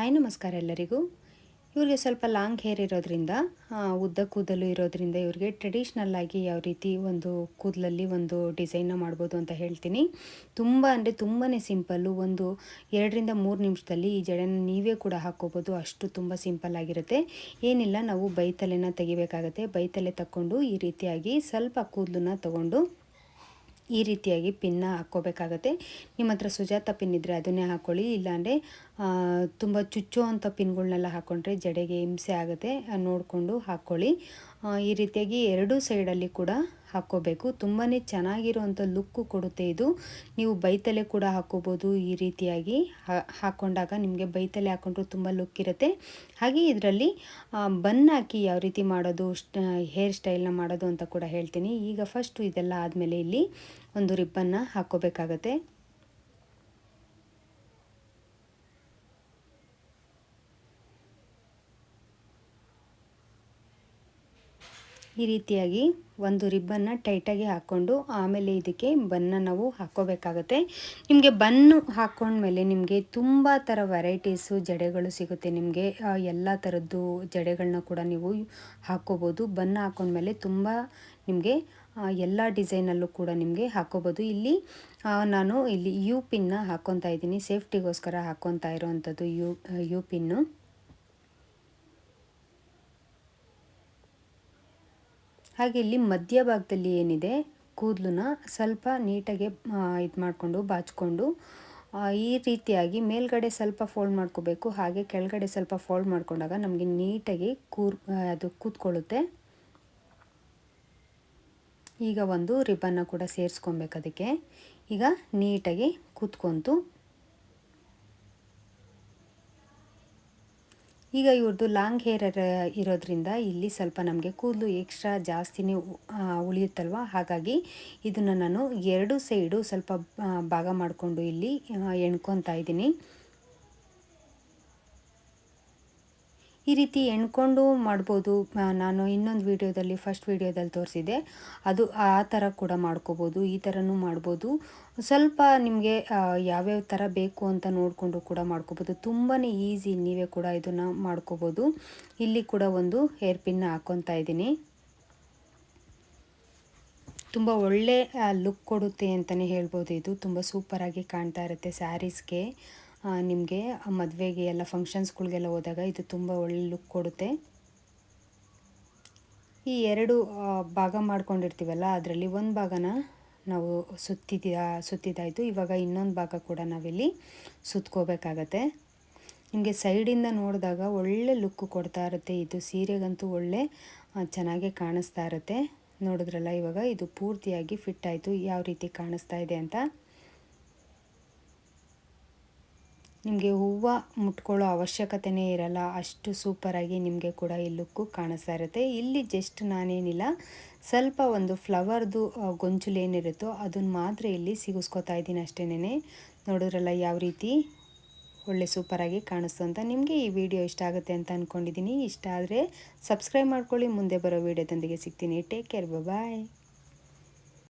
Hi ನಮಸ್ಕಾರ ಎಲ್ಲರಿಗೂ. ಇವ್ರಿಗೆ ಸ್ವಲ್ಪ ಲಾಂಗ್ ಹೇರ್ ಇರೋದ್ರಿಂದ ಉದ್ದ ಕೂದಲು ಇರೋದ್ರಿಂದ ಇವ್ರಿಗೆ ಟ್ರೆಡಿಷ್ನಲ್ ಆಗಿ ಯಾವ ರೀತಿ ಒಂದು ಕೂದಲಲ್ಲಿ ಒಂದು ಡಿಸೈನ್ನ ಮಾಡ್ಬೋದು ಅಂತ ಹೇಳ್ತೀನಿ. ತುಂಬ ಅಂದರೆ ತುಂಬಾ ಸಿಂಪಲ್ಲು. ಒಂದು 2 ರಿಂದ 3 ನಿಮಿಷದಲ್ಲಿ ಈ ಜಡೆನ ನೀವೇ ಕೂಡ ಹಾಕ್ಕೋಬೋದು. ಅಷ್ಟು ತುಂಬ ಸಿಂಪಲ್ ಆಗಿರುತ್ತೆ. ಏನಿಲ್ಲ, ನಾವು ಬೈತಲೆನ ತೆಗಿಬೇಕಾಗತ್ತೆ. ಬೈತಲೆ ತಕ್ಕೊಂಡು ಈ ರೀತಿಯಾಗಿ ಸ್ವಲ್ಪ ಕೂದಲನ್ನ ತಗೊಂಡು ಈ ರೀತಿಯಾಗಿ ಪಿನ್ನ ಹಾಕ್ಕೋಬೇಕಾಗತ್ತೆ. ನಿಮ್ಮ ಹತ್ರ ಸುಜಾತ ಪಿನ್ ಇದ್ದರೆ ಅದನ್ನೇ ಹಾಕ್ಕೊಳ್ಳಿ. ಇಲ್ಲಾಂದರೆ ತುಂಬ ಚುಚ್ಚುವಂಥ ಪಿನ್ಗಳನ್ನೆಲ್ಲ ಹಾಕ್ಕೊಂಡ್ರೆ ಜಡೆಗೆ ಹಿಂಸೆ ಆಗುತ್ತೆ. ನೋಡಿಕೊಂಡು ಹಾಕ್ಕೊಳ್ಳಿ. ಈ ರೀತಿಯಾಗಿ ಎರಡೂ ಸೈಡಲ್ಲಿ ಕೂಡ ಹಾಕ್ಕೋಬೇಕು. ತುಂಬಾ ಚೆನ್ನಾಗಿರುವಂಥ ಲುಕ್ಕು ಕೊಡುತ್ತೆ ಇದು. ನೀವು ಬೈತಲೆ ಕೂಡ ಹಾಕ್ಕೋಬೋದು. ಈ ರೀತಿಯಾಗಿ ಹಾಕ್ಕೊಂಡಾಗ ನಿಮಗೆ ಬೈತಲೆ ಹಾಕ್ಕೊಂಡ್ರೂ ತುಂಬ ಲುಕ್ ಇರುತ್ತೆ. ಹಾಗೆ ಇದರಲ್ಲಿ ಬನ್ ಹಾಕಿ ಯಾವ ರೀತಿ ಮಾಡೋದು, ಹೇರ್ ಸ್ಟೈಲ್ನ ಮಾಡೋದು ಅಂತ ಕೂಡ ಹೇಳ್ತೀನಿ. ಈಗ ಫಸ್ಟು ಇದೆಲ್ಲ ಆದಮೇಲೆ ಇಲ್ಲಿ ಒಂದು ರಿಬ್ಬನ್ನ ಹಾಕ್ಕೋಬೇಕಾಗತ್ತೆ. ಈ ರೀತಿಯಾಗಿ ಒಂದು ರಿಬ್ಬನ್ನ ಟೈಟಾಗಿ ಹಾಕ್ಕೊಂಡು ಆಮೇಲೆ ಇದಕ್ಕೆ ಬನ್ನ ನಾವು ಹಾಕ್ಕೋಬೇಕಾಗತ್ತೆ. ನಿಮಗೆ ಬನ್ನು ಹಾಕ್ಕೊಂಡ್ಮೇಲೆ ನಿಮಗೆ ತುಂಬ ಥರ ವೆರೈಟೀಸು ಜಡೆಗಳು ಸಿಗುತ್ತೆ. ನಿಮಗೆ ಎಲ್ಲ ಥರದ್ದು ಜಡೆಗಳನ್ನ ಕೂಡ ನೀವು ಹಾಕ್ಕೋಬೋದು. ಬನ್ನ ಹಾಕ್ಕೊಂಡ್ಮೇಲೆ ತುಂಬ ನಿಮಗೆ ಎಲ್ಲ ಡಿಸೈನಲ್ಲೂ ಕೂಡ ನಿಮಗೆ ಹಾಕ್ಕೋಬೋದು. ಇಲ್ಲಿ ನಾನು ಇಲ್ಲಿ ಯು ಪಿನ್ನ ಹಾಕ್ಕೊತಾ ಇದ್ದೀನಿ. ಸೇಫ್ಟಿಗೋಸ್ಕರ ಹಾಕ್ಕೊತಾ ಇರೋವಂಥದ್ದು ಯು ಪಿನ್ನು. ಹಾಗೆ ಇಲ್ಲಿ ಮಧ್ಯಭಾಗದಲ್ಲಿ ಏನಿದೆ ಕೂದಲನ್ನ ಸ್ವಲ್ಪ ನೀಟಾಗಿ ಇದು ಮಾಡಿಕೊಂಡು ಬಾಚಿಕೊಂಡು ಈ ರೀತಿಯಾಗಿ ಮೇಲ್ಗಡೆ ಸ್ವಲ್ಪ ಫೋಲ್ಡ್ ಮಾಡ್ಕೋಬೇಕು. ಹಾಗೆ ಕೆಳಗಡೆ ಸ್ವಲ್ಪ ಫೋಲ್ಡ್ ಮಾಡ್ಕೊಂಡಾಗ ನಮಗೆ ನೀಟಾಗಿ ಅದು ಕೂತ್ಕೊಳ್ಳುತ್ತೆ. ಈಗ ಒಂದು ರಿಬ್ಬನ್ನ ಕೂಡ ಸೇರಿಸ್ಕೊಬೇಕು. ಅದಕ್ಕೆ ಈಗ ನೀಟಾಗಿ ಕೂತ್ಕೊಂತು. ಈಗ ಇವ್ರದ್ದು ಲಾಂಗ್ ಹೇರ್ ಇರೋದ್ರಿಂದ ಇಲ್ಲಿ ಸ್ವಲ್ಪ ನಮಗೆ ಕೂದಲು ಎಕ್ಸ್ಟ್ರಾ ಜಾಸ್ತಿನೇ ಉಳಿಯುತ್ತಲ್ವ. ಹಾಗಾಗಿ ಇದನ್ನು ನಾನು 2 ಸೈಡು ಸ್ವಲ್ಪ ಭಾಗ ಮಾಡಿಕೊಂಡು ಇಲ್ಲಿ ಎಣ್ಕೊತಾ ಇದ್ದೀನಿ. ಈ ರೀತಿ ಎಣ್ಕೊಂಡು ಮಾಡ್ಬೋದು. ನಾನು ಇನ್ನೊಂದು ವಿಡಿಯೋದಲ್ಲಿ ಫಸ್ಟ್ ವಿಡಿಯೋದಲ್ಲಿ ತೋರಿಸಿದೆ, ಅದು ಆ ಥರ ಕೂಡ ಮಾಡ್ಕೋಬೋದು. ಈ ಥರನೂ ಮಾಡ್ಬೋದು. ಸ್ವಲ್ಪ ನಿಮಗೆ ಯಾವ್ಯಾವ ಥರ ಬೇಕು ಅಂತ ನೋಡಿಕೊಂಡು ಕೂಡ ಮಾಡ್ಕೋಬೋದು. ತುಂಬಾ ಈಸಿ, ನೀವೇ ಕೂಡ ಇದನ್ನು ಮಾಡ್ಕೋಬೋದು. ಇಲ್ಲಿ ಕೂಡ ಒಂದು ಹೇರ್ ಪಿನ್ನ ಹಾಕ್ಕೊತಾ ಇದ್ದೀನಿ. ತುಂಬ ಒಳ್ಳೆ ಲುಕ್ ಕೊಡುತ್ತೆ ಅಂತಲೇ ಹೇಳ್ಬೋದು. ಇದು ತುಂಬ ಸೂಪರಾಗಿ ಕಾಣ್ತಾ ಇರುತ್ತೆ ಸ್ಯಾರೀಸ್ಗೆ, ನಿಮಗೆ ಮದುವೆಗೆ ಎಲ್ಲ ಫಂಕ್ಷನ್ಸ್ಗಳಿಗೆಲ್ಲ ಹೋದಾಗ ಇದು ತುಂಬ ಒಳ್ಳೆ ಲುಕ್ ಕೊಡುತ್ತೆ. ಈ 2 ಭಾಗ ಮಾಡ್ಕೊಂಡಿರ್ತೀವಲ್ಲ, ಅದರಲ್ಲಿ ಒಂದು ಭಾಗನ ನಾವು ಸುತ್ತಿದಾಯಿತು. ಇವಾಗ ಇನ್ನೊಂದು ಭಾಗ ಕೂಡ ನಾವಿಲ್ಲಿ ಸುತ್ಕೋಬೇಕಾಗತ್ತೆ. ನಿಮಗೆ ಸೈಡಿಂದ ನೋಡಿದಾಗ ಒಳ್ಳೆ ಲುಕ್ಕು ಕೊಡ್ತಾ ಇರುತ್ತೆ. ಇದು ಸೀರೆಗಂತೂ ಒಳ್ಳೆ ಚೆನ್ನಾಗೇ ಕಾಣಿಸ್ತಾ ಇರುತ್ತೆ. ನೋಡಿದ್ರಲ್ಲ, ಇವಾಗ ಇದು ಪೂರ್ತಿಯಾಗಿ ಫಿಟ್ ಆಯಿತು. ಯಾವ ರೀತಿ ಕಾಣಿಸ್ತಾ ಇದೆ ಅಂತ. ನಿಮಗೆ ಹೂವು ಮುಟ್ಕೊಳ್ಳೋ ಅವಶ್ಯಕತೆಯೇ ಇರಲ್ಲ, ಅಷ್ಟು ಸೂಪರಾಗಿ ನಿಮಗೆ ಕೂಡ ಈ ಲುಕ್ಕು ಕಾಣಿಸ್ತಾ ಇರುತ್ತೆ. ಇಲ್ಲಿ ಜಸ್ಟ್ ನಾನೇನಿಲ್ಲ, ಸ್ವಲ್ಪ ಒಂದು ಫ್ಲವರ್ದು ಗೊಂಚಲು ಏನಿರುತ್ತೋ ಅದನ್ನು ಮಾತ್ರ ಇಲ್ಲಿ ಸಿಗಿಸ್ಕೊತಾ ಇದ್ದೀನಿ ಅಷ್ಟೇನೆ. ನೋಡಿದ್ರಲ್ಲ ಯಾವ ರೀತಿ ಒಳ್ಳೆ ಸೂಪರಾಗಿ ಕಾಣಿಸ್ತು ಅಂತ. ನಿಮಗೆ ಈ ವಿಡಿಯೋ ಇಷ್ಟ ಆಗುತ್ತೆ ಅಂತ ಅಂದ್ಕೊಂಡಿದ್ದೀನಿ. ಇಷ್ಟ ಆದರೆ ಸಬ್ಸ್ಕ್ರೈಬ್ ಮಾಡ್ಕೊಳ್ಳಿ. ಮುಂದೆ ಬರೋ ವಿಡಿಯೋದೊಂದಿಗೆ ಸಿಗ್ತೀನಿ. ಟೇಕ್ ಕೇರ್, ಬಾಯ್.